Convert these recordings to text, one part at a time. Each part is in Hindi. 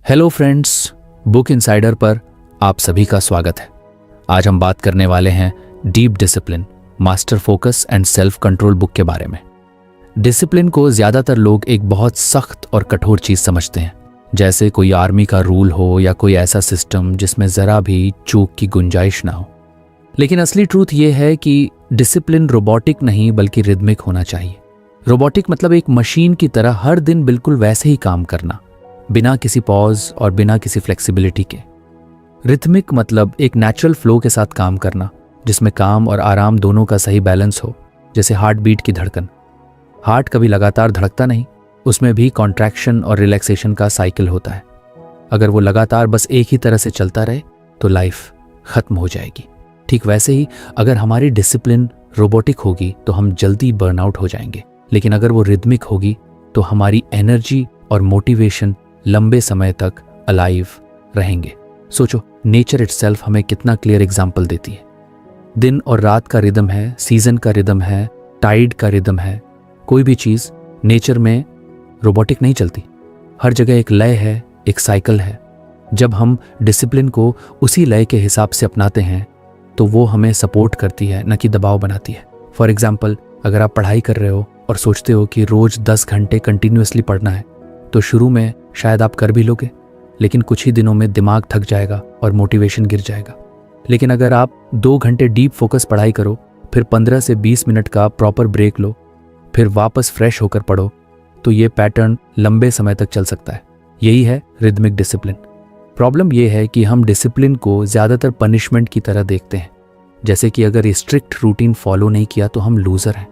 हेलो फ्रेंड्स, बुक इनसाइडर पर आप सभी का स्वागत है। आज हम बात करने वाले हैं deep discipline, master focus and self control book के बारे में। डिसिप्लिन को ज़्यादातर लोग एक बहुत सख्त और कठोर चीज़ समझते हैं, जैसे कोई आर्मी का रूल हो या कोई ऐसा सिस्टम जिसमें ज़रा भी चूक की गुंजाइश ना हो। लेकिन असली ट्रूथ ये है कि डिसिप्लिन रोबोटिक नहीं बल्कि रिदमिक होना चाहिए। रोबोटिक मतलब एक मशीन की तरह हर दिन बिल्कुल वैसे ही काम करना, बिना किसी पॉज और बिना किसी फ्लेक्सिबिलिटी के। रिथमिक मतलब एक नेचुरल फ्लो के साथ काम करना, जिसमें काम और आराम दोनों का सही बैलेंस हो। जैसे हार्ट बीट की धड़कन, हार्ट कभी लगातार धड़कता नहीं, उसमें भी कॉन्ट्रैक्शन और रिलैक्सेशन का साइकिल होता है। अगर वो लगातार बस एक ही तरह से चलता रहे तो लाइफ खत्म हो जाएगी। ठीक वैसे ही अगर हमारी डिसिप्लिन रोबोटिक होगी तो हम जल्दी बर्नआउट हो जाएंगे, लेकिन अगर वो रिदमिक होगी तो हमारी एनर्जी और मोटिवेशन लंबे समय तक अलाइव रहेंगे। सोचो, नेचर इटसेल्फ हमें कितना क्लियर एग्जाम्पल देती है। दिन और रात का रिदम है, सीजन का रिदम है, टाइड का रिदम है। कोई भी चीज़ नेचर में रोबोटिक नहीं चलती। हर जगह एक लय है, एक साइकिल है। जब हम डिसिप्लिन को उसी लय के हिसाब से अपनाते हैं तो वो हमें सपोर्ट करती है, न कि दबाव बनाती है। फॉर एग्जाम्पल, अगर आप पढ़ाई कर रहे हो और सोचते हो कि रोज़ 10 घंटे कंटिन्यूअसली पढ़ना है, तो शुरू में शायद आप कर भी लोगे, लेकिन कुछ ही दिनों में दिमाग थक जाएगा और मोटिवेशन गिर जाएगा। लेकिन अगर आप 2 घंटे डीप फोकस पढ़ाई करो, फिर 15 से 20 मिनट का प्रॉपर ब्रेक लो, फिर वापस फ्रेश होकर पढ़ो, तो ये पैटर्न लंबे समय तक चल सकता है। यही है रिदमिक डिसिप्लिन। प्रॉब्लम यह है कि हम डिसिप्लिन को ज़्यादातर पनिशमेंट की तरह देखते हैं, जैसे कि अगर स्ट्रिक्ट रूटीन फॉलो नहीं किया तो हम लूज़र हैं।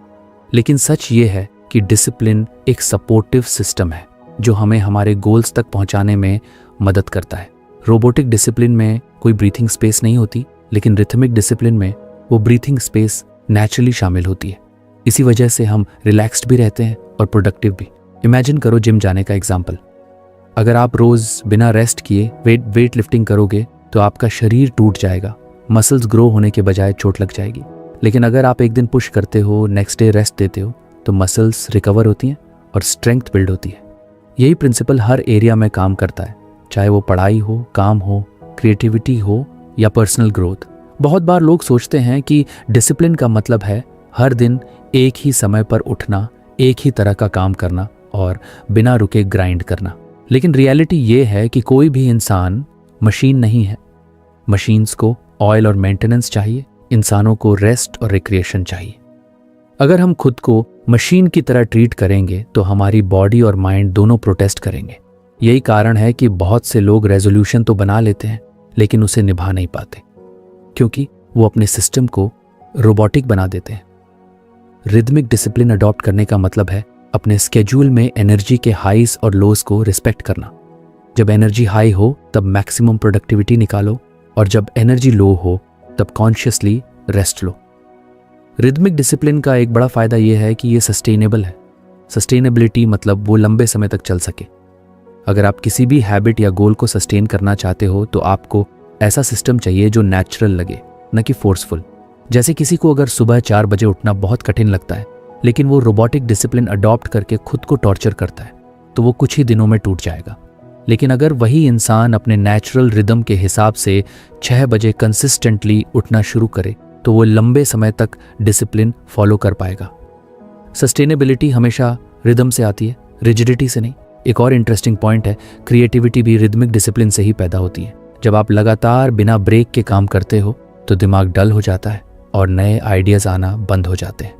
लेकिन सच ये है कि डिसिप्लिन एक सपोर्टिव सिस्टम है जो हमें हमारे गोल्स तक पहुंचाने में मदद करता है। रोबोटिक डिसिप्लिन में कोई ब्रीथिंग स्पेस नहीं होती, लेकिन रिथमिक डिसिप्लिन में वो ब्रीथिंग स्पेस नेचुरली शामिल होती है। इसी वजह से हम रिलैक्स्ड भी रहते हैं और प्रोडक्टिव भी। इमेजिन करो जिम जाने का एग्जाम्पल। अगर आप रोज़ बिना रेस्ट किए वेट लिफ्टिंग करोगे तो आपका शरीर टूट जाएगा, मसल्स ग्रो होने के बजाय चोट लग जाएगी। लेकिन अगर आप एक दिन पुश करते हो, नेक्स्ट डे रेस्ट देते हो, तो मसल्स रिकवर होती हैं और स्ट्रेंथ बिल्ड होती है। यही प्रिंसिपल हर एरिया में काम करता है, चाहे वो पढ़ाई हो, काम हो, क्रिएटिविटी हो या पर्सनल ग्रोथ। बहुत बार लोग सोचते हैं कि डिसिप्लिन का मतलब है हर दिन एक ही समय पर उठना, एक ही तरह का काम करना और बिना रुके ग्राइंड करना। लेकिन रियलिटी ये है कि कोई भी इंसान मशीन नहीं है। मशीन्स को ऑयल और मेंटेनेंस चाहिए, इंसानों को रेस्ट और रिक्रिएशन चाहिए। अगर हम खुद को मशीन की तरह ट्रीट करेंगे तो हमारी बॉडी और माइंड दोनों प्रोटेस्ट करेंगे। यही कारण है कि बहुत से लोग रेजोल्यूशन तो बना लेते हैं लेकिन उसे निभा नहीं पाते, क्योंकि वो अपने सिस्टम को रोबोटिक बना देते हैं। रिदमिक डिसिप्लिन अडॉप्ट करने का मतलब है अपने स्केड्यूल में एनर्जी के हाईज और लोज को रिस्पेक्ट करना। जब एनर्जी हाई हो तब मैक्सिमम प्रोडक्टिविटी निकालो, और जब एनर्जी लो हो तब कॉन्शियसली रेस्ट लो। रिदमिक डिसिप्लिन का एक बड़ा फायदा यह है कि ये सस्टेनेबल है। सस्टेनेबिलिटी मतलब वो लंबे समय तक चल सके। अगर आप किसी भी हैबिट या गोल को सस्टेन करना चाहते हो तो आपको ऐसा सिस्टम चाहिए जो नेचुरल लगे, न कि फोर्सफुल। जैसे किसी को अगर सुबह 4 बजे उठना बहुत कठिन लगता है, लेकिन वो रोबोटिक डिसिप्लिन अडॉप्ट करके खुद को टॉर्चर करता है, तो वो कुछ ही दिनों में टूट जाएगा। लेकिन अगर वही इंसान अपने नेचुरल रिदम के हिसाब से 6 बजे कंसिस्टेंटली उठना शुरू करे तो वो लंबे समय तक डिसिप्लिन फॉलो कर पाएगा। सस्टेनेबिलिटी हमेशा रिदम से आती है, रिजिडिटी से नहीं। एक और इंटरेस्टिंग पॉइंट है, क्रिएटिविटी भी रिदमिक डिसिप्लिन से ही पैदा होती है। जब आप लगातार बिना ब्रेक के काम करते हो तो दिमाग डल हो जाता है और नए आइडियाज आना बंद हो जाते हैं।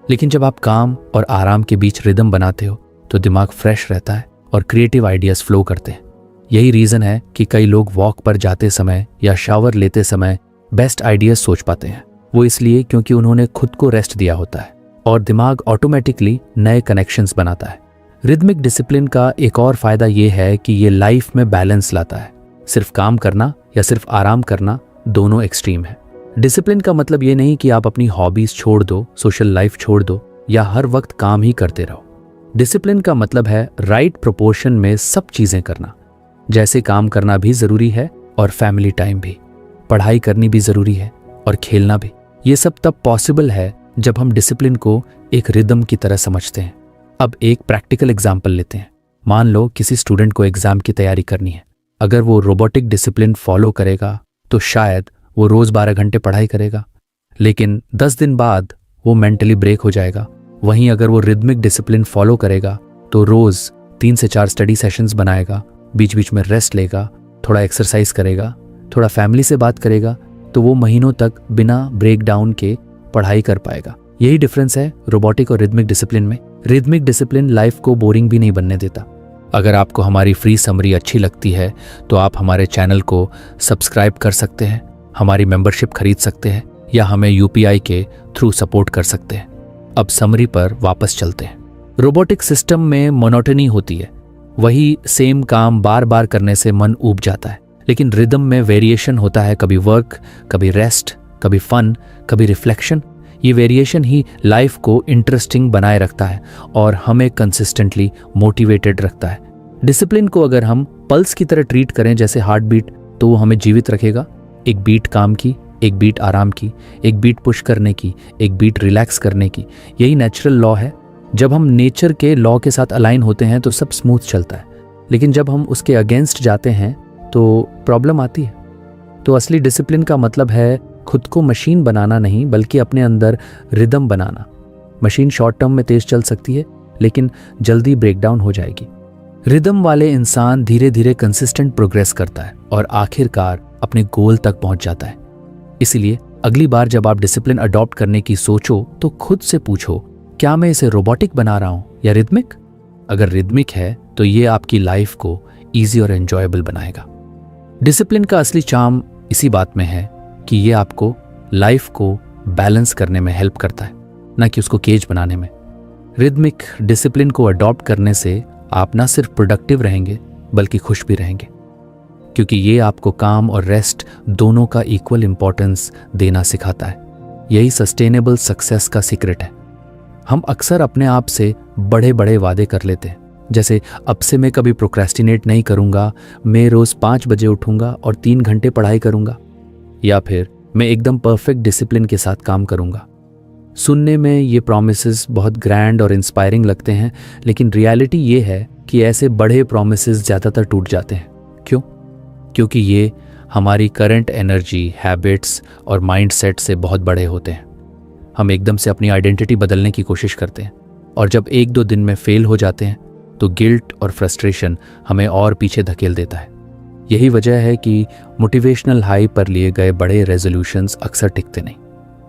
लेकिन जब आप काम और आराम के बीच रिदम बनाते हो तो दिमाग फ्रेश रहता है और क्रिएटिव आइडियाज फ्लो करते हैं। यही रीज़न है कि कई लोग वॉक पर जाते समय या शावर लेते समय बेस्ट आइडियाज सोच पाते हैं। वो इसलिए क्योंकि उन्होंने खुद को रेस्ट दिया होता है और दिमाग ऑटोमेटिकली नए कनेक्शंस बनाता है। रिदमिक डिसिप्लिन का एक और फायदा ये है कि ये लाइफ में बैलेंस लाता है। सिर्फ काम करना या सिर्फ आराम करना दोनों एक्सट्रीम है। डिसिप्लिन का मतलब ये नहीं कि आप अपनी हॉबीज छोड़ दो, सोशल लाइफ छोड़ दो या हर वक्त काम ही करते रहो। डिसिप्लिन का मतलब है राइट प्रोपोर्शन में सब चीजें करना। जैसे काम करना भी जरूरी है और फैमिली टाइम भी, पढ़ाई करनी भी जरूरी है और खेलना भी। ये सब तब पॉसिबल है जब हम डिसिप्लिन को एक रिदम की तरह समझते हैं। अब एक प्रैक्टिकल एग्जाम्पल लेते हैं। मान लो किसी स्टूडेंट को एग्जाम की तैयारी करनी है। अगर वो रोबोटिक डिसिप्लिन फॉलो करेगा तो शायद वो रोज़ 12 घंटे पढ़ाई करेगा, लेकिन 10 दिन बाद वो मेंटली ब्रेक हो जाएगा। वहीं अगर वो रिदमिक डिसिप्लिन फॉलो करेगा तो रोज़ 3 से 4 स्टडी सेशंस बनाएगा, बीच बीच में रेस्ट लेगा, थोड़ा एक्सरसाइज करेगा, थोड़ा फैमिली से बात करेगा, तो वो महीनों तक बिना ब्रेक डाउन के पढ़ाई कर पाएगा। यही डिफरेंस है रोबोटिक और रिदमिक डिसिप्लिन में। रिदमिक डिसिप्लिन लाइफ को बोरिंग भी नहीं बनने देता। अगर आपको हमारी फ्री समरी अच्छी लगती है तो आप हमारे चैनल को सब्सक्राइब कर सकते हैं, हमारी मेंबरशिप खरीद सकते हैं या हमें यूपीआई के थ्रू सपोर्ट कर सकते हैं। अब समरी पर वापस चलते हैं। रोबोटिक सिस्टम में मोनोटनी होती है, वही सेम काम बार बार करने से मन ऊब जाता है। लेकिन रिदम में वेरिएशन होता है, कभी वर्क, कभी रेस्ट, कभी फन, कभी रिफ्लेक्शन। ये वेरिएशन ही लाइफ को इंटरेस्टिंग बनाए रखता है और हमें कंसिस्टेंटली मोटिवेटेड रखता है। डिसिप्लिन को अगर हम पल्स की तरह ट्रीट करें जैसे हार्ट बीट, तो वो हमें जीवित रखेगा। एक बीट काम की, एक बीट आराम की, एक बीट पुश करने की, एक बीट रिलैक्स करने की। यही नेचुरल लॉ है। जब हम नेचर के लॉ के साथ अलाइन होते हैं तो सब स्मूथ चलता है, लेकिन जब हम उसके अगेंस्ट जाते हैं तो प्रॉब्लम आती है। तो असली डिसिप्लिन का मतलब है खुद को मशीन बनाना नहीं, बल्कि अपने अंदर रिदम बनाना। मशीन शॉर्ट टर्म में तेज चल सकती है, लेकिन जल्दी ब्रेकडाउन हो जाएगी। रिदम वाले इंसान धीरे धीरे कंसिस्टेंट प्रोग्रेस करता है और आखिरकार अपने गोल तक पहुंच जाता है। इसीलिए अगली बार जब आप डिसिप्लिन अडॉप्ट करने की सोचो तो खुद से पूछो, क्या मैं इसे रोबोटिक बना रहा हूं या रिदमिक? अगर रिदमिक है तो ये आपकी लाइफ को ईजी और एंजॉयबल बनाएगा। डिसिप्लिन का असली चार्म इसी बात में है कि ये आपको लाइफ को बैलेंस करने में हेल्प करता है, ना कि उसको केज बनाने में। रिदमिक डिसिप्लिन को अडॉप्ट करने से आप ना सिर्फ प्रोडक्टिव रहेंगे बल्कि खुश भी रहेंगे, क्योंकि ये आपको काम और रेस्ट दोनों का इक्वल इंपॉर्टेंस देना सिखाता है। यही सस्टेनेबल सक्सेस का सीक्रेट है। हम अक्सर अपने आप से बड़े बड़े वादे कर लेते हैं, जैसे अब से मैं कभी प्रोक्रेस्टिनेट नहीं करूंगा, मैं रोज 5 बजे उठूंगा और 3 घंटे पढ़ाई करूंगा, या फिर मैं एकदम परफेक्ट डिसिप्लिन के साथ काम करूंगा। सुनने में ये प्रॉमिसेस बहुत ग्रैंड और इंस्पायरिंग लगते हैं, लेकिन रियलिटी ये है कि ऐसे बड़े प्रॉमिसेस ज़्यादातर टूट जाते हैं। क्यों? क्योंकि ये हमारी करंट एनर्जी, हैबिट्स और माइंडसेट से बहुत बड़े होते हैं। हम एकदम से अपनी आइडेंटिटी बदलने की कोशिश करते हैं, और जब 1-2 दिन में फेल हो जाते हैं तो गिल्ट और फ्रस्ट्रेशन हमें और पीछे धकेल देता है। यही वजह है कि मोटिवेशनल हाई पर लिए गए बड़े रेजोल्यूशंस अक्सर टिकते नहीं।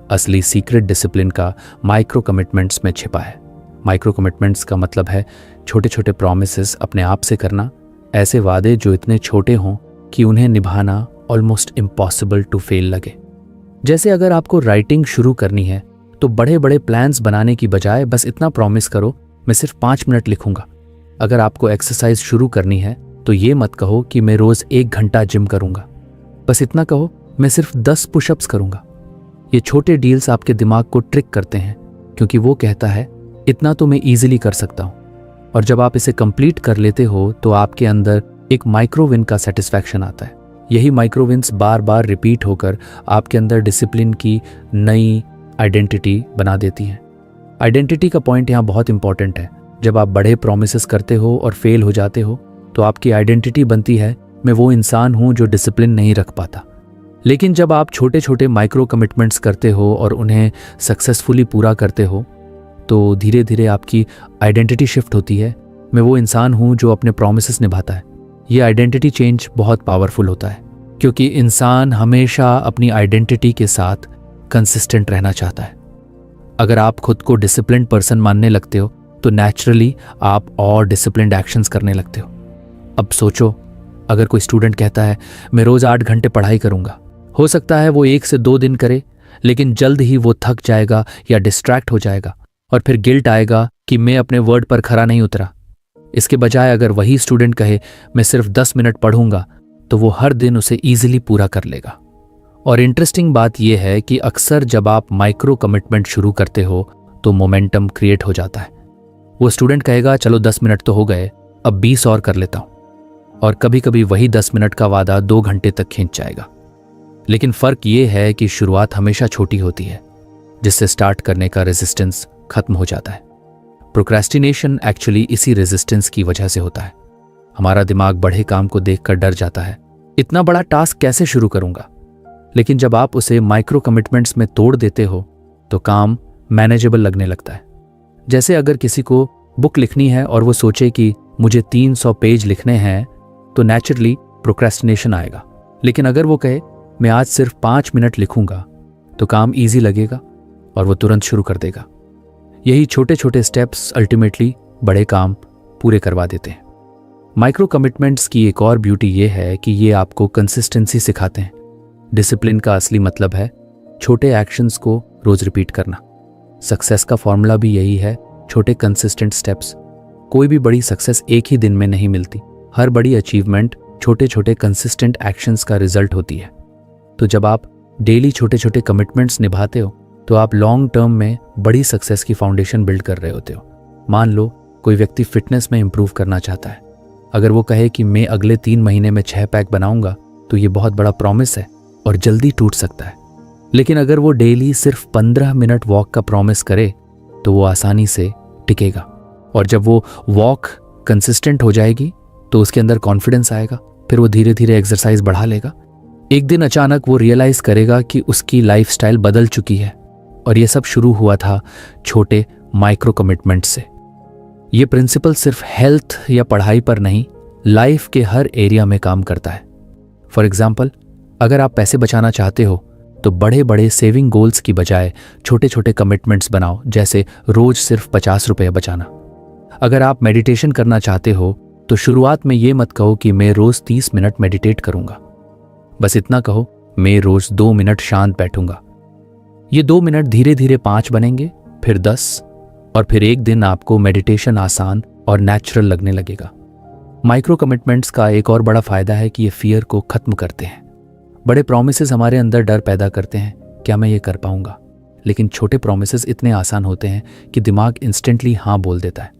असली सीक्रेट डिसिप्लिन का माइक्रो कमिटमेंट्स में छिपा है। माइक्रो कमिटमेंट्स का मतलब है छोटे छोटे प्रॉमिसेस अपने आप से करना, ऐसे वादे जो इतने छोटे हों कि उन्हें निभाना ऑलमोस्ट इम्पॉसिबल टू फेल लगे। जैसे अगर आपको राइटिंग शुरू करनी है तो बड़े बड़े प्लान्स बनाने की बजाय बस इतना प्रॉमिस करो, मैं सिर्फ 5 मिनट लिखूंगा। अगर आपको एक्सरसाइज शुरू करनी है तो ये मत कहो कि मैं रोज 1 घंटा जिम करूंगा, बस इतना कहो मैं सिर्फ 10 पुशअप्स करूंगा। ये छोटे डील्स आपके दिमाग को ट्रिक करते हैं, क्योंकि वो कहता है इतना तो मैं ईजिली कर सकता हूं। और जब आप इसे कंप्लीट कर लेते हो तो आपके अंदर एक माइक्रो विन का सेटिस्फैक्शन आता है। यही माइक्रो विन्स बार बार रिपीट होकर आपके अंदर डिसिप्लिन की नई आइडेंटिटी बना देती हैं। आइडेंटिटी का पॉइंट यहाँ बहुत इंपॉर्टेंट है। जब आप बड़े प्रॉमिसेस करते हो और फेल हो जाते हो तो आपकी आइडेंटिटी बनती है, मैं वो इंसान हूँ जो डिसिप्लिन नहीं रख पाता। लेकिन जब आप छोटे छोटे माइक्रो कमिटमेंट्स करते हो और उन्हें सक्सेसफुली पूरा करते हो तो धीरे धीरे आपकी आइडेंटिटी शिफ्ट होती है। मैं वो इंसान हूँ जो अपने प्रॉमिसेस निभाता है। ये आइडेंटिटी चेंज बहुत पावरफुल होता है, क्योंकि इंसान हमेशा अपनी आइडेंटिटी के साथ कंसिस्टेंट रहना चाहता है। अगर आप खुद को डिसिप्लिन्ड पर्सन मानने लगते हो तो नेचुरली आप और डिसिप्लिन्ड एक्शंस करने लगते हो। अब सोचो, अगर कोई स्टूडेंट कहता है मैं रोज 8 घंटे पढ़ाई करूंगा, हो सकता है वो 1 से 2 दिन करे, लेकिन जल्द ही वो थक जाएगा या डिस्ट्रैक्ट हो जाएगा और फिर गिल्ट आएगा कि मैं अपने वर्ड पर खरा नहीं उतरा। इसके बजाय अगर वही स्टूडेंट कहे मैं सिर्फ 10 मिनट पढ़ूंगा, तो वो हर दिन उसे ईजिली पूरा कर लेगा। और इंटरेस्टिंग बात यह है कि अक्सर जब आप माइक्रो कमिटमेंट शुरू करते हो तो मोमेंटम क्रिएट हो जाता है। वो स्टूडेंट कहेगा चलो 10 मिनट तो हो गए, अब 20 और कर लेता हूं, और कभी कभी वही 10 मिनट का वादा 2 घंटे तक खींच जाएगा। लेकिन फर्क ये है कि शुरुआत हमेशा छोटी होती है, जिससे स्टार्ट करने का रेजिस्टेंस खत्म हो जाता है। प्रोक्रेस्टिनेशन एक्चुअली इसी रेजिस्टेंस की वजह से होता है। हमारा दिमाग बड़े काम को देखकर डर जाता है, इतना बड़ा टास्क कैसे शुरू करूंगा। लेकिन जब आप उसे माइक्रो कमिटमेंट्स में तोड़ देते हो तो काम मैनेजेबल लगने लगता है। जैसे अगर किसी को बुक लिखनी है और वो सोचे कि मुझे 300 पेज लिखने हैं तो नेचुरली प्रोक्रेस्टिनेशन आएगा। लेकिन अगर वो कहे मैं आज सिर्फ 5 मिनट लिखूंगा तो काम ईजी लगेगा और वो तुरंत शुरू कर देगा। यही छोटे छोटे स्टेप्स अल्टीमेटली बड़े काम पूरे करवा देते हैं। माइक्रो कमिटमेंट्स की एक और ब्यूटी ये है कि ये आपको कंसिस्टेंसी सिखाते हैं। डिसिप्लिन का असली मतलब है छोटे एक्शंस को रोज रिपीट करना। सक्सेस का फॉर्मूला भी यही है, छोटे कंसिस्टेंट स्टेप्स। कोई भी बड़ी सक्सेस एक ही दिन में नहीं मिलती। हर बड़ी अचीवमेंट छोटे छोटे कंसिस्टेंट एक्शंस का रिजल्ट होती है। तो जब आप डेली छोटे छोटे कमिटमेंट्स निभाते हो तो आप लॉन्ग टर्म में बड़ी सक्सेस की फाउंडेशन बिल्ड कर रहे होते हो। मान लो कोई व्यक्ति फिटनेस में इंप्रूव करना चाहता है। अगर वो कहे कि मैं अगले 3 महीने में 6 पैक बनाऊंगा तो ये बहुत बड़ा प्रॉमिस है और जल्दी टूट सकता है। लेकिन अगर वो डेली सिर्फ 15 मिनट वॉक का प्रॉमिस करे तो वो आसानी से टिकेगा। और जब वो वॉक कंसिस्टेंट हो जाएगी तो उसके अंदर कॉन्फिडेंस आएगा। फिर वो धीरे धीरे एक्सरसाइज बढ़ा लेगा। एक दिन अचानक वो रियलाइज करेगा कि उसकी लाइफस्टाइल बदल चुकी है। और ये सब शुरू हुआ था छोटे माइक्रो कमिटमेंट से। ये प्रिंसिपल सिर्फ हेल्थ या पढ़ाई पर नहीं, लाइफ के हर एरिया में काम करता है। फॉर एग्जाम्पल, अगर आप पैसे बचाना चाहते हो तो बड़े बड़े सेविंग गोल्स की बजाय छोटे छोटे कमिटमेंट्स बनाओ, जैसे रोज सिर्फ 50 रुपये बचाना। अगर आप मेडिटेशन करना चाहते हो तो शुरुआत में ये मत कहो कि मैं रोज 30 मिनट मेडिटेट करूंगा। बस इतना कहो, मैं रोज 2 मिनट शांत बैठूंगा। ये 2 मिनट धीरे धीरे 5 बनेंगे, फिर 10, और फिर एक दिन आपको मेडिटेशन आसान और नेचुरल लगने लगेगा। माइक्रो कमिटमेंट्स का एक और बड़ा फायदा है कि ये फियर को खत्म करते हैं। बड़े प्रॉमिसेस हमारे अंदर डर पैदा करते हैं, क्या मैं ये कर पाऊंगा। लेकिन छोटे प्रॉमिसेस इतने आसान होते हैं कि दिमाग इंस्टेंटली हाँ बोल देता है।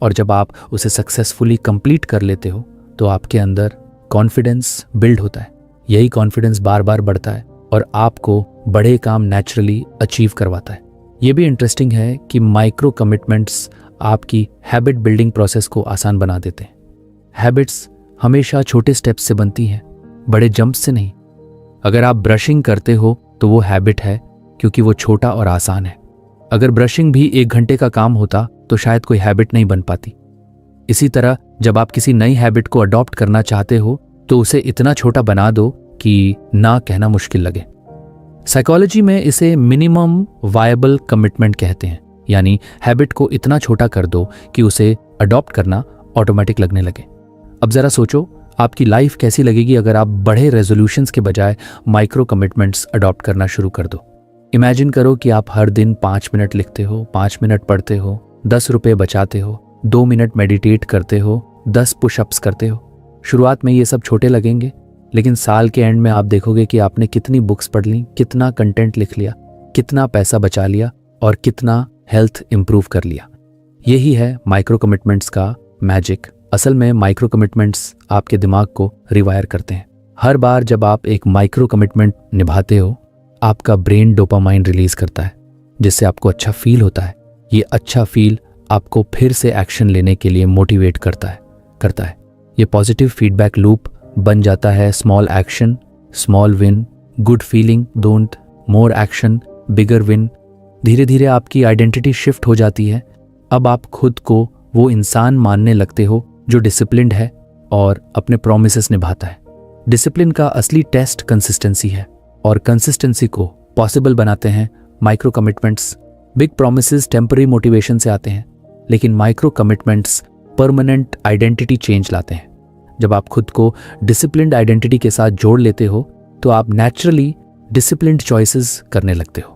और जब आप उसे सक्सेसफुली कंप्लीट कर लेते हो तो आपके अंदर कॉन्फिडेंस बिल्ड होता है। यही कॉन्फिडेंस बार बार बढ़ता है और आपको बड़े काम नेचुरली अचीव करवाता है। ये भी इंटरेस्टिंग है कि माइक्रो कमिटमेंट्स आपकी हैबिट बिल्डिंग प्रोसेस को आसान बना देते हैं। हैबिट्स हमेशा छोटे स्टेप्स से बनती हैं, बड़े जंप से नहीं। अगर आप ब्रशिंग करते हो तो वो हैबिट है क्योंकि वो छोटा और आसान है। अगर ब्रशिंग भी 1 घंटे का काम होता तो शायद कोई हैबिट नहीं बन पाती। इसी तरह जब आप किसी नई हैबिट को अडॉप्ट करना चाहते हो तो उसे इतना छोटा बना दो कि ना कहना मुश्किल लगे। साइकोलॉजी में इसे मिनिमम वायबल कमिटमेंट कहते हैं, यानी हैबिट को इतना छोटा कर दो कि उसे अडॉप्ट करना ऑटोमेटिक लगने लगे। अब जरा सोचो, आपकी लाइफ कैसी लगेगी अगर आप बड़े रेजोल्यूशंस के बजाय माइक्रो कमिटमेंट्स अडॉप्ट करना शुरू कर दो। इमेजिन करो कि आप हर दिन 5 मिनट लिखते हो, 5 मिनट पढ़ते हो, 10 रुपये बचाते हो, 2 मिनट मेडिटेट करते हो, 10 पुशअप्स करते हो। शुरुआत में ये सब छोटे लगेंगे, लेकिन साल के एंड में आप देखोगे कि आपने कितनी बुक्स पढ़ ली, कितना कंटेंट लिख लिया, कितना पैसा बचा लिया और कितना हेल्थ इंप्रूव कर लिया। यही है माइक्रो कमिटमेंट्स का मैजिक। असल में माइक्रो कमिटमेंट्स आपके दिमाग को रिवायर करते हैं। हर बार जब आप एक माइक्रो कमिटमेंट निभाते हो, आपका ब्रेन डोपामाइन रिलीज करता है, जिससे आपको अच्छा फील होता है। ये अच्छा फील आपको फिर से एक्शन लेने के लिए मोटिवेट करता है। ये पॉजिटिव फीडबैक लूप बन जाता है। Small action, small win, good feeling, don't, more action, bigger win. धीरे धीरे आपकी आइडेंटिटी शिफ्ट हो जाती है। अब आप खुद को वो इंसान मानने लगते हो जो डिसिप्लिन्ड है और अपने प्रॉमिसेस निभाता है। डिसिप्लिन का असली टेस्ट कंसिस्टेंसी है और कंसिस्टेंसी को पॉसिबल बनाते हैं micro commitments. Big promises temporary motivation से आते हैं, लेकिन micro commitments permanent identity change लाते हैं। जब आप खुद को डिसिप्लिन्ड आइडेंटिटी के साथ जोड़ लेते हो तो आप नेचुरली डिसिप्लिन्ड चॉइसेस करने लगते हो,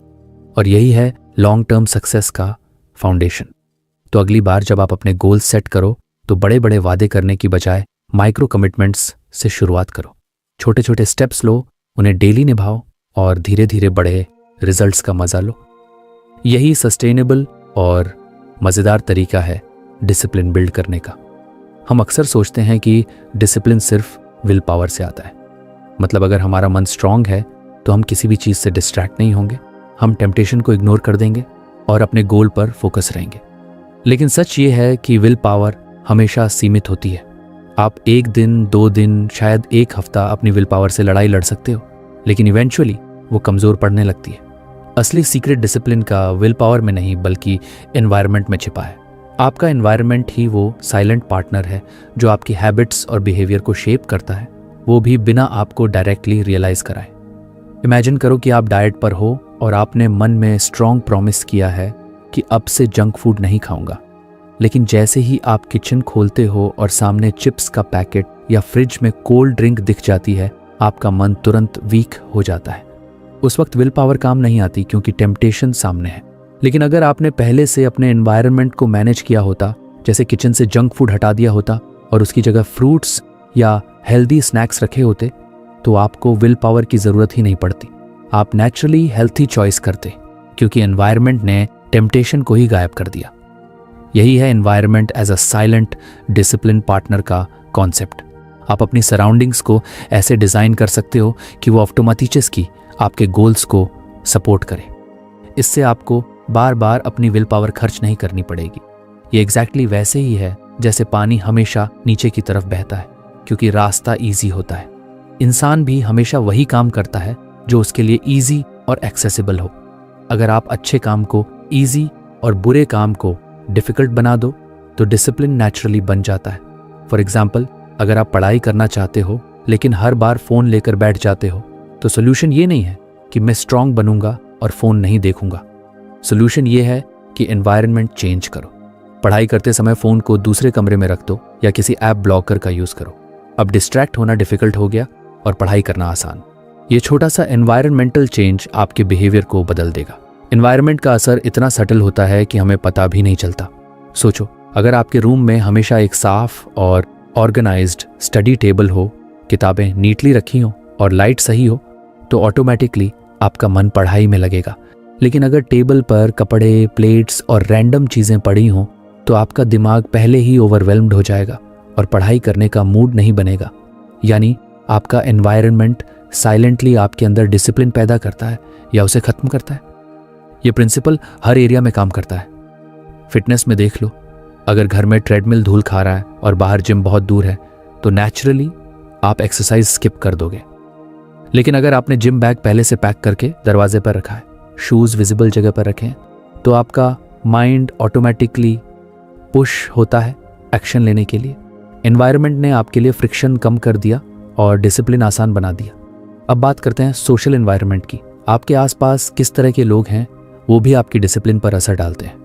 और यही है लॉन्ग टर्म सक्सेस का फाउंडेशन। तो अगली बार जब आप अपने गोल सेट करो तो बड़े बड़े वादे करने की बजाय माइक्रो कमिटमेंट्स से शुरुआत करो। छोटे छोटे स्टेप्स लो, उन्हें डेली निभाओ और धीरे धीरे बड़े रिजल्ट्स का मजा लो। यही सस्टेनेबल और मज़ेदार तरीका है डिसिप्लिन बिल्ड करने का। हम अक्सर सोचते हैं कि डिसिप्लिन सिर्फ विल पावर से आता है। मतलब अगर हमारा मन स्ट्रांग है तो हम किसी भी चीज़ से डिस्ट्रैक्ट नहीं होंगे, हम टेम्पटेशन को इग्नोर कर देंगे और अपने गोल पर फोकस रहेंगे। लेकिन सच ये है कि विल पावर हमेशा सीमित होती है। आप 1 दिन, 2 दिन, शायद 1 हफ्ता अपनी विल पावर से लड़ाई लड़ सकते हो, लेकिन इवेंचुअली वो कमज़ोर पड़ने लगती है। असली सीक्रेट डिसिप्लिन का विल पावर में नहीं बल्कि एनवायरनमेंट में छिपा है। आपका एनवायरनमेंट ही वो साइलेंट पार्टनर है जो आपकी हैबिट्स और बिहेवियर को शेप करता है, वो भी बिना आपको डायरेक्टली रियलाइज़ कराए। इमेजिन करो कि आप डाइट पर हो और आपने मन में स्ट्रॉन्ग प्रॉमिस किया है कि अब से जंक फूड नहीं खाऊंगा, लेकिन जैसे ही आप किचन खोलते हो और सामने चिप्स का पैकेट या फ्रिज में कोल्ड ड्रिंक दिख जाती है, आपका मन तुरंत वीक हो जाता है। उस वक्त विल पावर काम नहीं आती क्योंकि टेम्पटेशन सामने है। लेकिन अगर आपने पहले से अपने एनवायरनमेंट को मैनेज किया होता, जैसे किचन से जंक फूड हटा दिया होता और उसकी जगह फ्रूट्स या हेल्दी स्नैक्स रखे होते, तो आपको विल पावर की ज़रूरत ही नहीं पड़ती। आप नेचुरली हेल्थी चॉइस करते क्योंकि एनवायरनमेंट ने टेम्पटेशन को ही गायब कर दिया। यही है environment as a silent discipline partner का कॉन्सेप्ट। आप अपनी सराउंडिंग्स को ऐसे डिज़ाइन कर सकते हो कि वो ऑटोमेटिकली आपके गोल्स को सपोर्ट करे। इससे आपको बार बार अपनी विल पावर खर्च नहीं करनी पड़ेगी। ये एग्जैक्टली वैसे ही है जैसे पानी हमेशा नीचे की तरफ बहता है क्योंकि रास्ता ईजी होता है। इंसान भी हमेशा वही काम करता है जो उसके लिए ईजी और एक्सेसिबल हो। अगर आप अच्छे काम को ईजी और बुरे काम को डिफ़िकल्ट बना दो तो डिसिप्लिन नेचुरली बन जाता है। फॉर एग्जाम्पल, अगर आप पढ़ाई करना चाहते हो लेकिन हर बार फ़ोन लेकर बैठ जाते हो, तो सोल्यूशन ये नहीं है कि मैं स्ट्रांग बनूंगा और फ़ोन नहीं देखूंगा। सोल्यूशन ये है कि एनवायरनमेंट चेंज करो। पढ़ाई करते समय फ़ोन को दूसरे कमरे में रख दो या किसी ऐप ब्लॉकर का यूज़ करो। अब डिस्ट्रैक्ट होना डिफ़िकल्ट हो गया और पढ़ाई करना आसान। ये छोटा सा एनवायरनमेंटल चेंज आपके बिहेवियर को बदल देगा। एनवायरनमेंट का असर इतना सटल होता है कि हमें पता भी नहीं चलता। सोचो, अगर आपके रूम में हमेशा एक साफ और ऑर्गेनाइज्ड स्टडी टेबल हो, किताबें नीटली रखी हो और लाइट सही हो, तो ऑटोमेटिकली आपका मन पढ़ाई में लगेगा। लेकिन अगर टेबल पर कपड़े, प्लेट्स और रैंडम चीज़ें पड़ी हों, तो आपका दिमाग पहले ही ओवरवेल्म्ड हो जाएगा और पढ़ाई करने का मूड नहीं बनेगा। यानी आपका एनवायरनमेंट साइलेंटली आपके अंदर डिसिप्लिन पैदा करता है या उसे ख़त्म करता है। ये प्रिंसिपल हर एरिया में काम करता है। फिटनेस में देख लो, अगर घर में ट्रेडमिल धूल खा रहा है और बाहर जिम बहुत दूर है, तो नेचुरली आप एक्सरसाइज स्किप कर दोगे। लेकिन अगर आपने जिम बैग पहले से पैक करके दरवाजे पर रखा है, शूज़ विजिबल जगह पर रखे हैं, तो आपका माइंड ऑटोमेटिकली पुश होता है एक्शन लेने के लिए। एनवायरनमेंट ने आपके लिए फ्रिक्शन कम कर दिया और डिसिप्लिन आसान बना दिया। अब बात करते हैं सोशल एनवायरनमेंट की। आपके आसपास किस तरह के लोग हैं, वो भी आपकी डिसिप्लिन पर असर डालते हैं।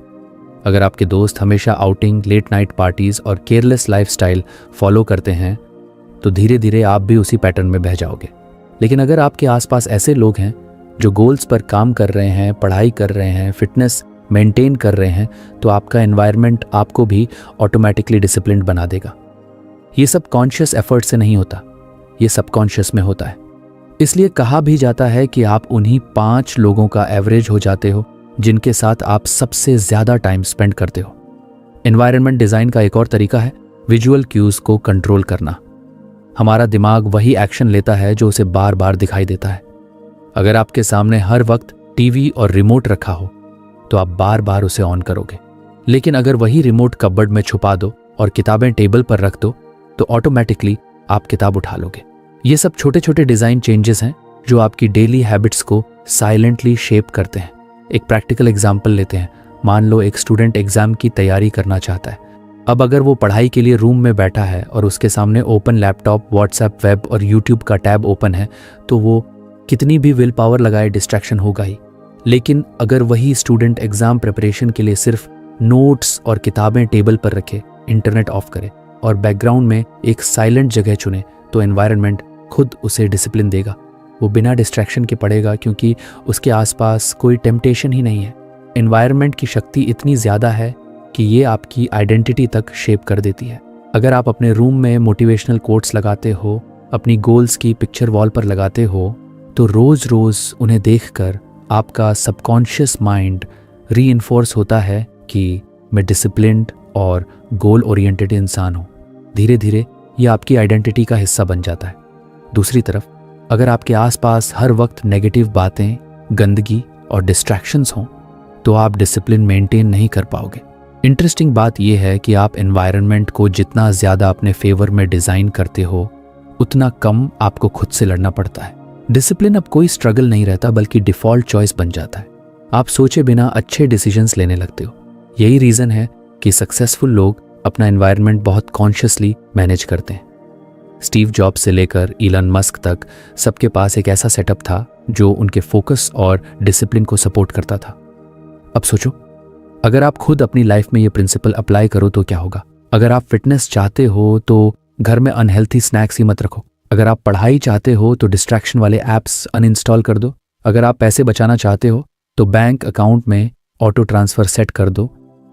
अगर आपके दोस्त हमेशा आउटिंग, लेट नाइट पार्टीज और केयरलेस लाइफस्टाइल फॉलो करते हैं, तो धीरे धीरे आप भी उसी पैटर्न में बह जाओगे। लेकिन अगर आपके आसपास ऐसे लोग हैं जो गोल्स पर काम कर रहे हैं, पढ़ाई कर रहे हैं, फिटनेस मेंटेन कर रहे हैं, तो आपका एनवायरनमेंट आपको भी ऑटोमेटिकली डिसिप्लिन्ड बना देगा। ये सब कॉन्शियस एफर्ट से नहीं होता, ये सबकॉन्शियस में होता है। इसलिए कहा भी जाता है कि आप उन्हीं 5 लोगों का एवरेज हो जाते हो जिनके साथ आप सबसे ज़्यादा टाइम स्पेंड करते हो। एनवायरनमेंट डिज़ाइन का एक और तरीका है विजुअल क्यूज़ को कंट्रोल करना। हमारा दिमाग वही एक्शन लेता है जो उसे बार बार दिखाई देता है। अगर आपके सामने हर वक्त टीवी और रिमोट रखा हो, तो आप बार बार उसे ऑन करोगे। लेकिन अगर वही रिमोट कबर्ड में छुपा दो और किताबें टेबल पर रख दो, तो ऑटोमेटिकली आप किताब उठा लोगे। ये सब छोटे छोटे डिज़ाइन चेंजेस हैं जो आपकी डेली हैबिट्स को साइलेंटली शेप करते हैं। एक प्रैक्टिकल एग्जाम्पल लेते हैं। मान लो एक स्टूडेंट एग्जाम की तैयारी करना चाहता है। अब अगर वो पढ़ाई के लिए रूम में बैठा है और उसके सामने ओपन लैपटॉप, व्हाट्सएप, वेब और यूट्यूब का टैब ओपन है, तो वो कितनी भी विल पावर लगाए डिस्ट्रैक्शन होगा ही। लेकिन अगर वही स्टूडेंट एग्जाम प्रिपरेशन के लिए सिर्फ नोट्स और किताबें टेबल पर रखे, इंटरनेट ऑफ करे और बैकग्राउंड में एक साइलेंट जगह चुने, तो एनवायरनमेंट खुद उसे डिसिप्लिन देगा। वो बिना डिस्ट्रैक्शन के पढ़ेगा क्योंकि उसके आसपास कोई टेम्पटेशन ही नहीं है। एनवायरनमेंट की शक्ति इतनी ज़्यादा है कि ये आपकी आइडेंटिटी तक शेप कर देती है। अगर आप अपने रूम में मोटिवेशनल कोट्स लगाते हो, अपनी गोल्स की पिक्चर वॉल पर लगाते हो, तो रोज़ रोज़ उन्हें देखकर आपका सबकॉन्शियस माइंड रीइंफोर्स होता है कि मैं डिसिप्लिन्ड और गोल ओरिएंटेड इंसान हूँ। धीरे धीरे ये आपकी आइडेंटिटी का हिस्सा बन जाता है। दूसरी तरफ अगर आपके आसपास हर वक्त नेगेटिव बातें, गंदगी और डिस्ट्रैक्शंस हों, तो आप डिसिप्लिन मेंटेन नहीं कर पाओगे। इंटरेस्टिंग बात यह है कि आप एनवायरनमेंट को जितना ज़्यादा अपने फेवर में डिज़ाइन करते हो उतना कम आपको खुद से लड़ना पड़ता है। डिसिप्लिन अब कोई स्ट्रगल नहीं रहता बल्कि डिफ़ॉल्ट चॉइस बन जाता है। आप सोचे बिना अच्छे डिसीजंस लेने लगते हो। यही रीज़न है कि सक्सेसफुल लोग अपना एनवायरनमेंट बहुत कॉन्शियसली मैनेज करते हैं। स्टीव जॉब्स से लेकर इलन मस्क तक सबके पास एक ऐसा सेटअप था जो उनके फोकस और डिसिप्लिन को सपोर्ट करता था। अब सोचो, अगर आप खुद अपनी लाइफ में ये प्रिंसिपल अप्लाई करो तो क्या होगा। अगर आप फिटनेस चाहते हो तो घर में अनहेल्थी स्नैक्स ही मत रखो। अगर आप पढ़ाई चाहते हो तो डिस्ट्रैक्शन वाले ऐप्स अनइंस्टॉल कर दो। अगर आप पैसे बचाना चाहते हो तो बैंक अकाउंट में ऑटो ट्रांसफ़र सेट कर दो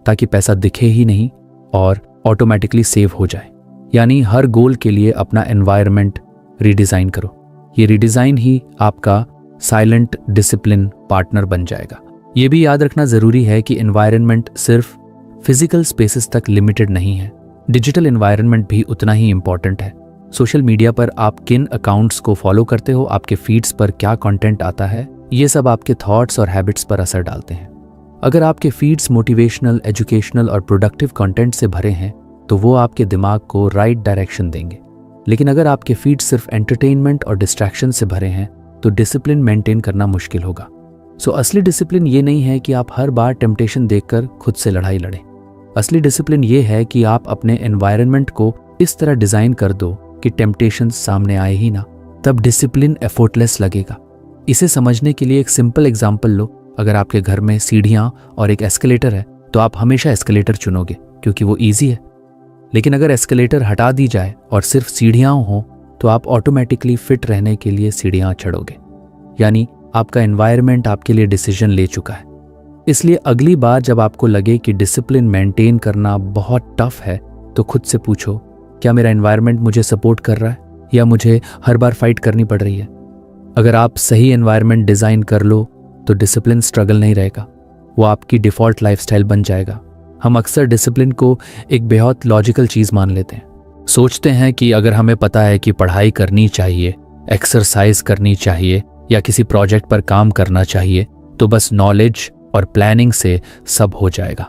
ताकि पैसा दिखे ही नहीं और ऑटोमेटिकली सेव हो जाए। यानी हर गोल के लिए अपना एनवायरनमेंट रीडिज़ाइन करो। ये रीडिज़ाइन ही आपका साइलेंट डिसिप्लिन पार्टनर बन जाएगा। ये भी याद रखना ज़रूरी है कि एनवायरनमेंट सिर्फ फिजिकल स्पेसेस तक लिमिटेड नहीं है, डिजिटल एनवायरनमेंट भी उतना ही इम्पॉर्टेंट है। सोशल मीडिया पर आप किन अकाउंट्स को फॉलो करते हो, आपके फीड्स पर क्या कंटेंट आता है, ये सब आपके थॉट्स और हैबिट्स पर असर डालते हैं। अगर आपके फीड्स मोटिवेशनल, एजुकेशनल और प्रोडक्टिव कंटेंट से भरे हैं तो वो आपके दिमाग को राइट डायरेक्शन देंगे। लेकिन अगर आपके फीड्स सिर्फ एंटरटेनमेंट और डिस्ट्रैक्शन से भरे हैं तो डिसिप्लिन मेंटेन करना मुश्किल होगा। सो असली डिसिप्लिन ये नहीं है कि आप हर बार टेम्पटेशन देखकर खुद से लड़ाई लड़ें। असली डिसिप्लिन ये है कि आप अपने एनवायरनमेंट को इस तरह डिज़ाइन कर दो कि टेम्पटेशन सामने आए ही ना। तब डिसिप्लिन एफर्टलेस लगेगा। इसे समझने के लिए एक सिंपल एग्जाम्पल लो। अगर आपके घर में सीढ़ियाँ और एक एस्केलेटर है तो आप हमेशा एस्केलेटर चुनोगे क्योंकि वो ईजी है। लेकिन अगर एस्केलेटर हटा दी जाए और सिर्फ सीढ़ियाँ हों तो आप ऑटोमेटिकली फिट रहने के लिए सीढ़ियाँ चढ़ोगे। यानी आपका एनवायरनमेंट आपके लिए डिसीजन ले चुका है। इसलिए अगली बार जब आपको लगे कि डिसिप्लिन मेंटेन करना बहुत टफ है तो खुद से पूछो, क्या मेरा एनवायरनमेंट मुझे सपोर्ट कर रहा है या मुझे हर बार फाइट करनी पड़ रही है। अगर आप सही एनवायरनमेंट डिज़ाइन कर लो तो डिसिप्लिन स्ट्रगल नहीं रहेगा, वो आपकी डिफ़ॉल्ट लाइफस्टाइल बन जाएगा। हम अक्सर डिसिप्लिन को एक बेहद लॉजिकल चीज़ मान लेते हैं। सोचते हैं कि अगर हमें पता है कि पढ़ाई करनी चाहिए, एक्सरसाइज करनी चाहिए या किसी प्रोजेक्ट पर काम करना चाहिए तो बस नॉलेज और प्लानिंग से सब हो जाएगा।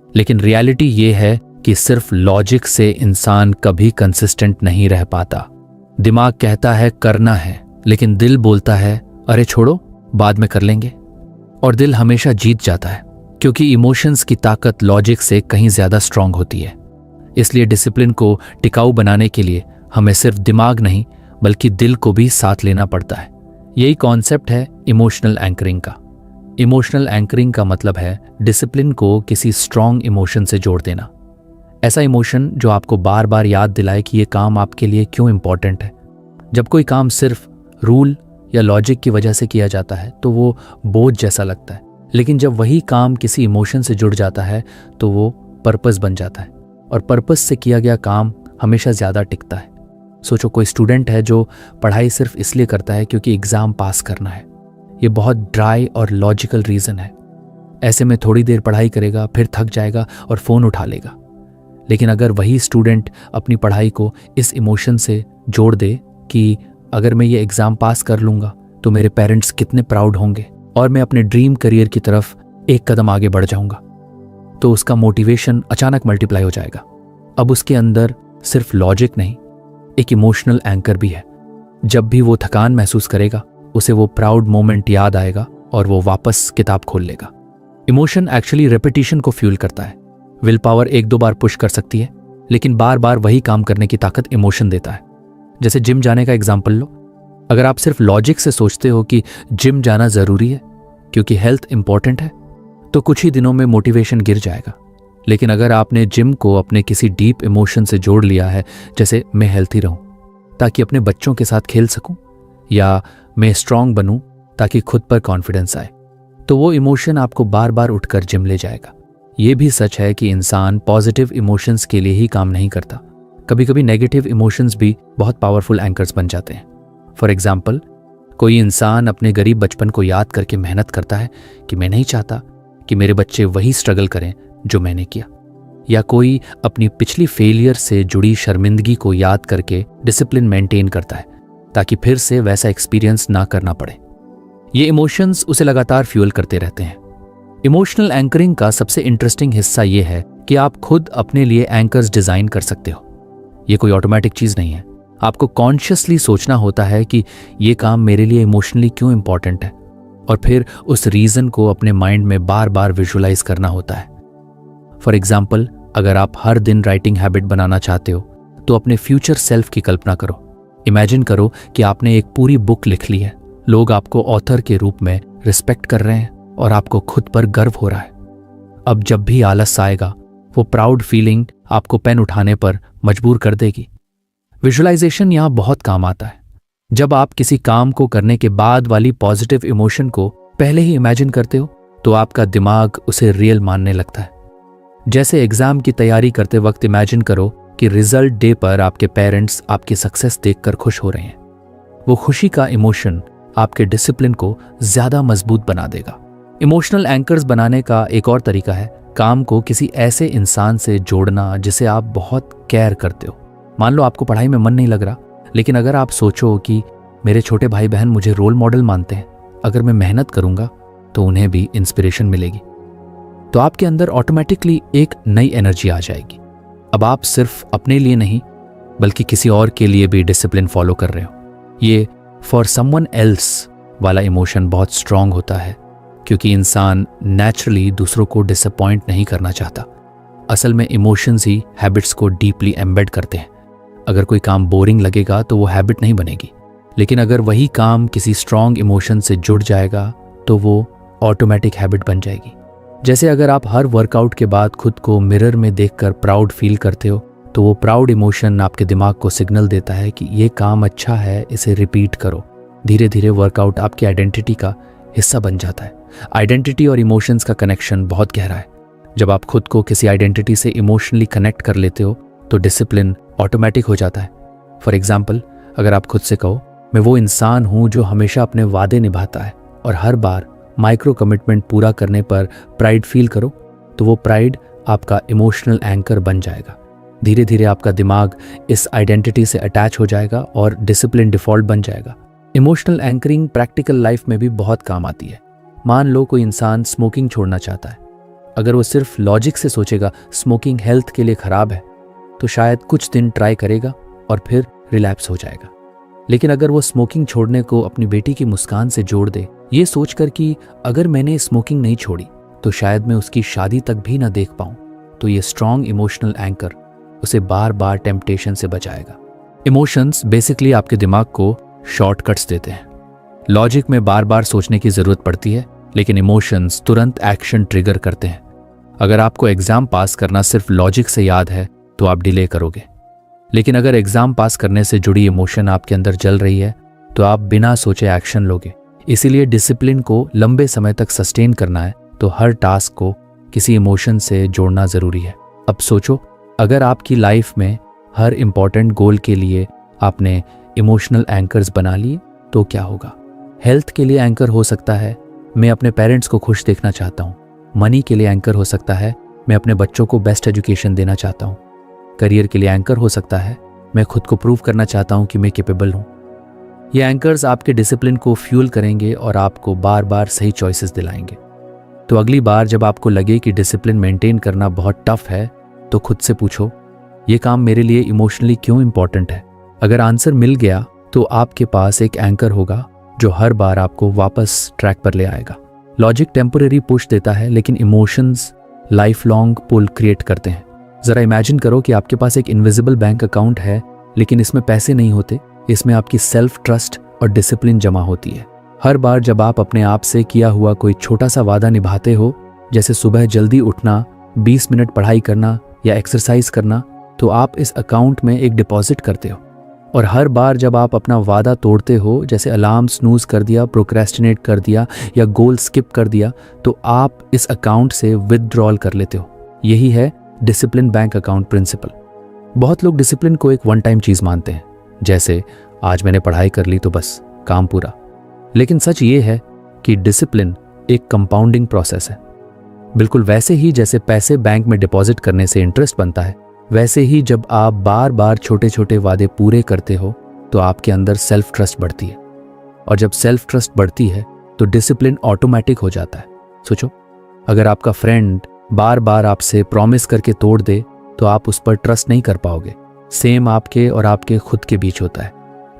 लेकिन रियलिटी ये है कि सिर्फ लॉजिक से इंसान कभी कंसिस्टेंट नहीं रह पाता। दिमाग कहता है करना है, लेकिन दिल बोलता है अरे छोड़ो बाद में कर लेंगे। और दिल हमेशा जीत जाता है क्योंकि इमोशंस की ताकत लॉजिक से कहीं ज़्यादा स्ट्रांग होती है। इसलिए डिसिप्लिन को टिकाऊ बनाने के लिए हमें सिर्फ दिमाग नहीं बल्कि दिल को भी साथ लेना पड़ता है। यही कॉन्सेप्ट है इमोशनल एंकरिंग का। इमोशनल एंकरिंग का मतलब है डिसिप्लिन को किसी स्ट्रांग इमोशन से जोड़ देना। ऐसा इमोशन जो आपको बार बार याद दिलाए कि ये काम आपके लिए क्यों इम्पॉर्टेंट है। जब कोई काम सिर्फ रूल या लॉजिक की वजह से किया जाता है तो वो बोझ जैसा लगता है, लेकिन जब वही काम किसी इमोशन से जुड़ जाता है तो वो पर्पस बन जाता है और पर्पस से किया गया काम हमेशा ज़्यादा टिकता है। सोचो, कोई स्टूडेंट है जो पढ़ाई सिर्फ इसलिए करता है क्योंकि एग्ज़ाम पास करना है। ये बहुत ड्राई और लॉजिकल रीज़न है। ऐसे में थोड़ी देर पढ़ाई करेगा, फिर थक जाएगा और फ़ोन उठा लेगा। लेकिन अगर वही स्टूडेंट अपनी पढ़ाई को इस इमोशन से जोड़ दे कि अगर मैं ये एग्ज़ाम पास कर लूँगा तो मेरे पेरेंट्स कितने प्राउड होंगे और मैं अपने ड्रीम करियर की तरफ एक कदम आगे बढ़ जाऊँगा, तो उसका मोटिवेशन अचानक मल्टीप्लाई हो जाएगा। अब उसके अंदर सिर्फ लॉजिक नहीं, एक इमोशनल एंकर भी है। जब भी वो थकान महसूस करेगा उसे वो प्राउड मोमेंट याद आएगा और वो वापस किताब खोल लेगा। इमोशन एक्चुअली रेपिटेशन को फ्यूल करता है। विल पावर एक दो बार पुश कर सकती है, लेकिन बार बार वही काम करने की ताकत इमोशन देता है। जैसे जिम जाने का एग्जाम्पल लो। अगर आप सिर्फ लॉजिक से सोचते हो कि जिम जाना ज़रूरी है क्योंकि हेल्थ इंपॉर्टेंट है तो कुछ ही दिनों में मोटिवेशन गिर जाएगा। लेकिन अगर आपने जिम को अपने किसी डीप इमोशन से जोड़ लिया है, जैसे मैं हेल्थी रहूं ताकि अपने बच्चों के साथ खेल सकूं, या मैं स्ट्रांग बनूं ताकि खुद पर कॉन्फिडेंस आए, तो वो इमोशन आपको बार बार उठकर जिम ले जाएगा। ये भी सच है कि इंसान पॉजिटिव इमोशंस के लिए ही काम नहीं करता। कभी कभी नेगेटिव इमोशंस भी बहुत पावरफुल एंकर्स बन जाते हैं। फॉर एग्जाम्पल, कोई इंसान अपने गरीब बचपन को याद करके मेहनत करता है कि मैं नहीं चाहता कि मेरे बच्चे वही स्ट्रगल करें जो मैंने किया। या कोई अपनी पिछली फेलियर से जुड़ी शर्मिंदगी को याद करके डिसिप्लिन मेंटेन करता है ताकि फिर से वैसा एक्सपीरियंस ना करना पड़े। ये इमोशंस उसे लगातार फ्यूल करते रहते हैं। इमोशनल एंकरिंग का सबसे इंटरेस्टिंग हिस्सा ये है कि आप खुद अपने लिए एंकर्स डिजाइन कर सकते हो। ये कोई ऑटोमेटिक चीज नहीं है। आपको कॉन्शियसली सोचना होता है कि ये काम मेरे लिए इमोशनली क्यों इंपॉर्टेंट है, और फिर उस रीजन को अपने माइंड में बार बार विजुअलाइज करना होता है। फॉर एग्जाम्पल, अगर आप हर दिन राइटिंग हैबिट बनाना चाहते हो तो अपने फ्यूचर सेल्फ की कल्पना करो। इमेजिन करो कि आपने एक पूरी बुक लिख ली है, लोग आपको ऑथर के रूप में रिस्पेक्ट कर रहे हैं और आपको खुद पर गर्व हो रहा है। अब जब भी आलस आएगा, वो प्राउड फीलिंग आपको पेन उठाने पर मजबूर कर देगी। विजुअलाइजेशन यहाँ बहुत काम आता है। जब आप किसी काम को करने के बाद वाली पॉजिटिव इमोशन को पहले ही इमेजिन करते हो तो आपका दिमाग उसे रियल मानने लगता है। जैसे एग्जाम की तैयारी करते वक्त इमेजिन करो कि रिजल्ट डे पर आपके पेरेंट्स आपकी सक्सेस देखकर खुश हो रहे हैं। वो खुशी का इमोशन आपके डिसिप्लिन को ज्यादा मजबूत बना देगा। इमोशनल एंकर्स बनाने का एक और तरीका है काम को किसी ऐसे इंसान से जोड़ना जिसे आप बहुत केयर करते हो। मान लो आपको पढ़ाई में मन नहीं लग रहा, लेकिन अगर आप सोचो कि मेरे छोटे भाई बहन मुझे रोल मॉडल मानते हैं, अगर मैं मेहनत करूंगा तो उन्हें भी इंस्पिरेशन मिलेगी, तो आपके अंदर ऑटोमेटिकली एक नई एनर्जी आ जाएगी। अब आप सिर्फ अपने लिए नहीं बल्कि किसी और के लिए भी डिसिप्लिन फॉलो कर रहे हो। ये फॉर समवन एल्स वाला इमोशन बहुत स्ट्रांग होता है, क्योंकि इंसान नेचुरली दूसरों को डिसअपॉइंट नहीं करना चाहता। असल में इमोशंस ही हैबिट्स को डीपली एम्बेड करते हैं। अगर कोई काम बोरिंग लगेगा तो वो हैबिट नहीं बनेगी, लेकिन अगर वही काम किसी स्ट्रांग इमोशन से जुड़ जाएगा तो वो ऑटोमेटिक हैबिट बन जाएगी। जैसे अगर आप हर वर्कआउट के बाद खुद को मिरर में देखकर प्राउड फील करते हो तो वो प्राउड इमोशन आपके दिमाग को सिग्नल देता है कि ये काम अच्छा है, इसे रिपीट करो। धीरे धीरे वर्कआउट आपकी आइडेंटिटी का हिस्सा बन जाता है। आइडेंटिटी और इमोशंस का कनेक्शन बहुत गहरा है। जब आप खुद को किसी आइडेंटिटी से इमोशनली कनेक्ट कर लेते हो तो डिसिप्लिन ऑटोमेटिक हो जाता है। फॉर एग्जाम्पल, अगर आप खुद से कहो मैं वो इंसान हूं जो हमेशा अपने वादे निभाता है, और हर बार माइक्रो कमिटमेंट पूरा करने पर प्राइड फील करो, तो वो प्राइड आपका इमोशनल एंकर बन जाएगा। धीरे धीरे आपका दिमाग इस आइडेंटिटी से अटैच हो जाएगा और डिसिप्लिन डिफॉल्ट बन जाएगा। इमोशनल एंकरिंग प्रैक्टिकल लाइफ में भी बहुत काम आती है। मान लो कोई इंसान स्मोकिंग छोड़ना चाहता है। अगर वो सिर्फ लॉजिक से सोचेगा स्मोकिंग हेल्थ के लिए खराब है, तो शायद कुछ दिन ट्राई करेगा और फिर रिलैप्स हो जाएगा। लेकिन अगर वो स्मोकिंग छोड़ने को अपनी बेटी की मुस्कान से जोड़ दे, ये सोचकर कि अगर मैंने स्मोकिंग नहीं छोड़ी तो शायद मैं उसकी शादी तक भी ना देख पाऊं, तो ये स्ट्रॉन्ग इमोशनल एंकर उसे बार बार टेम्पटेशन से बचाएगा। इमोशंस बेसिकली आपके दिमाग को शॉर्टकट्स देते हैं। लॉजिक में बार बार सोचने की जरूरत पड़ती है, लेकिन इमोशंस तुरंत एक्शन ट्रिगर करते हैं। अगर आपको एग्जाम पास करना सिर्फ लॉजिक से याद है तो आप डिले करोगे, लेकिन अगर एग्जाम पास करने से जुड़ी इमोशन आपके अंदर जल रही है तो आप बिना सोचे एक्शन लोगे। इसीलिए डिसिप्लिन को लंबे समय तक सस्टेन करना है तो हर टास्क को किसी इमोशन से जोड़ना जरूरी है। अब सोचो, अगर आपकी लाइफ में हर इंपॉर्टेंट गोल के लिए आपने इमोशनल एंकर्स बना लिए तो क्या होगा? हेल्थ के लिए एंकर हो सकता है, मैं अपने पेरेंट्स को खुश देखना चाहता हूँ। मनी के लिए एंकर हो सकता है, मैं अपने बच्चों को बेस्ट एजुकेशन देना चाहता हूँ। करियर के लिए एंकर हो सकता है, मैं खुद को प्रूव करना चाहता हूँ कि मैं कैपेबल हूँ। ये एंकर्स आपके डिसिप्लिन को फ्यूल करेंगे और आपको बार बार सही चॉइसेस दिलाएंगे। तो अगली बार जब आपको लगे कि डिसिप्लिन मेंटेन करना बहुत टफ है, तो खुद से पूछो, ये काम मेरे लिए इमोशनली क्यों इंपॉर्टेंट है? अगर आंसर मिल गया तो आपके पास एक एंकर होगा जो हर बार आपको वापस ट्रैक पर ले आएगा। लॉजिक टेम्परेरी पुश देता है, लेकिन इमोशंस लाइफ लॉन्ग पुल क्रिएट करते हैं। जरा इमेजिन करो कि आपके पास एक इनविजिबल बैंक अकाउंट है, लेकिन इसमें पैसे नहीं होते, इसमें आपकी सेल्फ ट्रस्ट और डिसिप्लिन जमा होती है। हर बार जब आप अपने आप से किया हुआ कोई छोटा सा वादा निभाते हो, जैसे सुबह जल्दी उठना, 20 मिनट पढ़ाई करना या एक्सरसाइज करना, तो आप इस अकाउंट में एक डिपॉजिट करते हो। और हर बार जब आप अपना वादा तोड़ते हो, जैसे अलार्म स्नूज कर दिया, प्रोक्रेस्टिनेट कर दिया या गोल स्किप कर दिया, तो आप इस अकाउंट से विथड्रॉल कर लेते हो। यही है डिसिप्लिन बैंक अकाउंट प्रिंसिपल। बहुत लोग डिसिप्लिन को एक वन टाइम चीज मानते हैं, जैसे आज मैंने पढ़ाई कर ली तो बस काम पूरा। लेकिन सच ये है कि डिसिप्लिन एक कंपाउंडिंग प्रोसेस है। बिल्कुल वैसे ही जैसे पैसे बैंक में डिपॉजिट करने से इंटरेस्ट बनता है, वैसे ही जब आप बार बार छोटे छोटे वादे पूरे करते हो तो आपके अंदर सेल्फ ट्रस्ट बढ़ती है, और जब सेल्फ ट्रस्ट बढ़ती है तो डिसिप्लिन ऑटोमेटिक हो जाता है। सोचो, अगर आपका फ्रेंड बार बार आपसे प्रॉमिस करके तोड़ दे तो आप उस पर ट्रस्ट नहीं कर पाओगे। सेम आपके और आपके खुद के बीच होता है।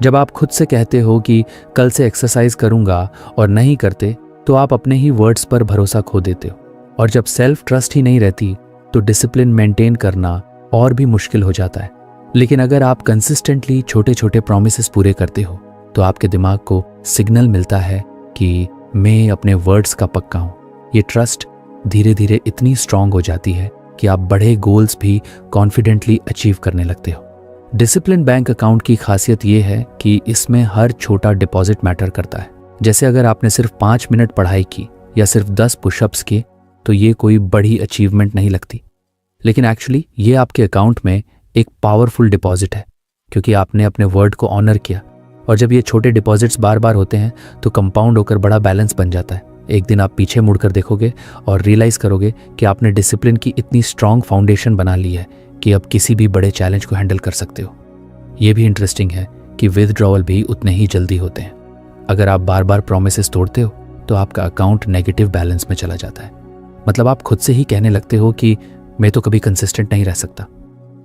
जब आप खुद से कहते हो कि कल से एक्सरसाइज करूंगा और नहीं करते तो आप अपने ही वर्ड्स पर भरोसा खो देते हो। और जब सेल्फ ट्रस्ट ही नहीं रहती तो डिसिप्लिन मेंटेन करना और भी मुश्किल हो जाता है। लेकिन अगर आप कंसिस्टेंटली छोटे छोटे प्रॉमिसेस पूरे करते हो तो आपके दिमाग को सिग्नल मिलता है कि मैं अपने वर्ड्स का पक्का हूँ। ये ट्रस्ट धीरे धीरे इतनी स्ट्रांग हो जाती है कि आप बड़े गोल्स भी कॉन्फिडेंटली अचीव करने लगते हो। डिसिप्लिन बैंक अकाउंट की खासियत ये है कि इसमें हर छोटा डिपॉजिट मैटर करता है। जैसे अगर आपने सिर्फ 5 मिनट पढ़ाई की या सिर्फ 10 पुशअप्स किए तो ये कोई बड़ी अचीवमेंट नहीं लगती, लेकिन एक्चुअली ये आपके अकाउंट में एक पावरफुल डिपॉजिट है क्योंकि आपने अपने वर्ड को ऑनर किया। और जब ये छोटे डिपॉजिट्स बार बार होते हैं तो कंपाउंड होकर बड़ा बैलेंस बन जाता है। एक दिन आप पीछे मुड़कर देखोगे और रियलाइज करोगे कि आपने डिसिप्लिन की इतनी स्ट्रांग फाउंडेशन बना ली है कि अब किसी भी बड़े चैलेंज को हैंडल कर सकते हो। ये भी इंटरेस्टिंग है कि विथड्रॉवल भी उतने ही जल्दी होते हैं। अगर आप बार बार प्रॉमिसेस तोड़ते हो तो आपका अकाउंट नेगेटिव बैलेंस में चला जाता है। मतलब आप खुद से ही कहने लगते हो कि मैं तो कभी कंसिस्टेंट नहीं रह सकता,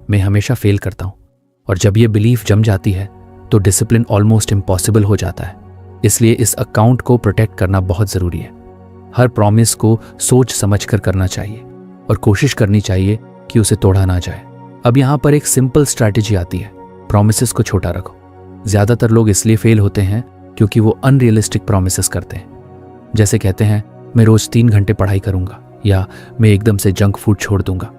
मैं हमेशा फेल करता हूँ। और जब ये बिलीफ जम जाती है तो डिसिप्लिन ऑलमोस्ट इम्पॉसिबल हो जाता है। इसलिए इस अकाउंट को प्रोटेक्ट करना बहुत ज़रूरी है। हर प्रॉमिस को सोच समझ कर करना चाहिए और कोशिश करनी चाहिए कि उसे तोड़ा ना जाए। अब यहाँ पर एक सिंपल स्ट्रैटेजी आती है, प्रॉमिसेस को छोटा रखो। ज़्यादातर लोग इसलिए फेल होते हैं क्योंकि वो अनरियलिस्टिक प्रॉमिसेस करते हैं। जैसे कहते हैं मैं रोज़ 3 घंटे पढ़ाई करूँगा या मैं एकदम से जंक फूड छोड़ दूंगा।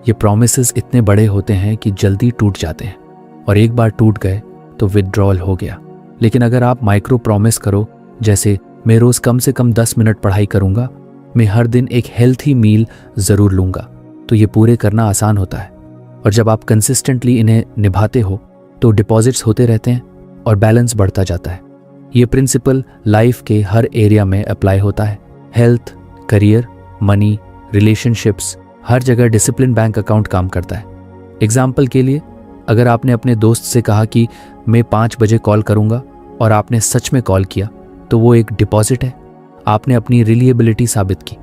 ये प्रॉमिसेस इतने बड़े होते हैं कि जल्दी टूट जाते हैं और एक बार टूट गए तो विथड्रॉल हो गया। लेकिन अगर आप माइक्रो प्रॉमिस करो, जैसे मैं रोज़ कम से कम 10 मिनट पढ़ाई करूँगा, मैं हर दिन एक हेल्थी मील ज़रूर लूँगा, तो ये पूरे करना आसान होता है। और जब आप कंसिस्टेंटली इन्हें निभाते हो तो डिपॉजिट्स होते रहते हैं और बैलेंस बढ़ता जाता है। ये प्रिंसिपल लाइफ के हर एरिया में अप्लाई होता है। हेल्थ, करियर, मनी, रिलेशनशिप्स, हर जगह डिसिप्लिन बैंक अकाउंट काम करता है। एग्जाम्पल के लिए, अगर आपने अपने दोस्त से कहा कि मैं 5 बजे कॉल करूंगा और आपने सच में कॉल किया तो वो एक डिपॉजिट है, आपने अपनी रिलायबिलिटी साबित की।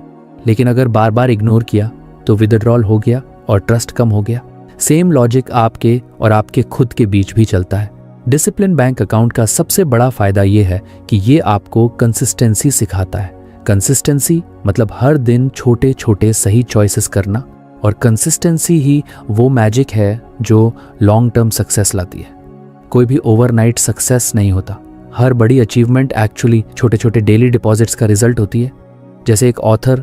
लेकिन अगर बार बार इग्नोर किया तो विथड्रॉल हो गया और ट्रस्ट कम हो गया। सेम लॉजिक आपके और आपके खुद के बीच भी चलता है। डिसिप्लिन बैंक अकाउंट का सबसे बड़ा फायदा ये है कि ये आपको कंसिस्टेंसी सिखाता है। कंसिस्टेंसी मतलब हर दिन छोटे छोटे सही चॉइसेस करना, और कंसिस्टेंसी ही वो मैजिक है जो लॉन्ग टर्म सक्सेस लाती है। कोई भी ओवरनाइट सक्सेस नहीं होता। हर बड़ी अचीवमेंट एक्चुअली छोटे छोटे डेली डिपॉजिट्स का रिजल्ट होती है। जैसे एक ऑथर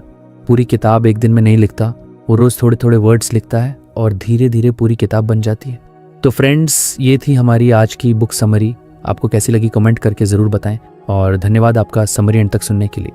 पूरी किताब एक दिन में नहीं लिखता, वो रोज़ थोड़े थोड़े वर्ड्स लिखता है और धीरे धीरे पूरी किताब बन जाती है। तो फ्रेंड्स, ये थी हमारी आज की बुक समरी। आपको कैसी लगी कमेंट करके ज़रूर बताएं और धन्यवाद आपका समरी एंड तक सुनने के लिए।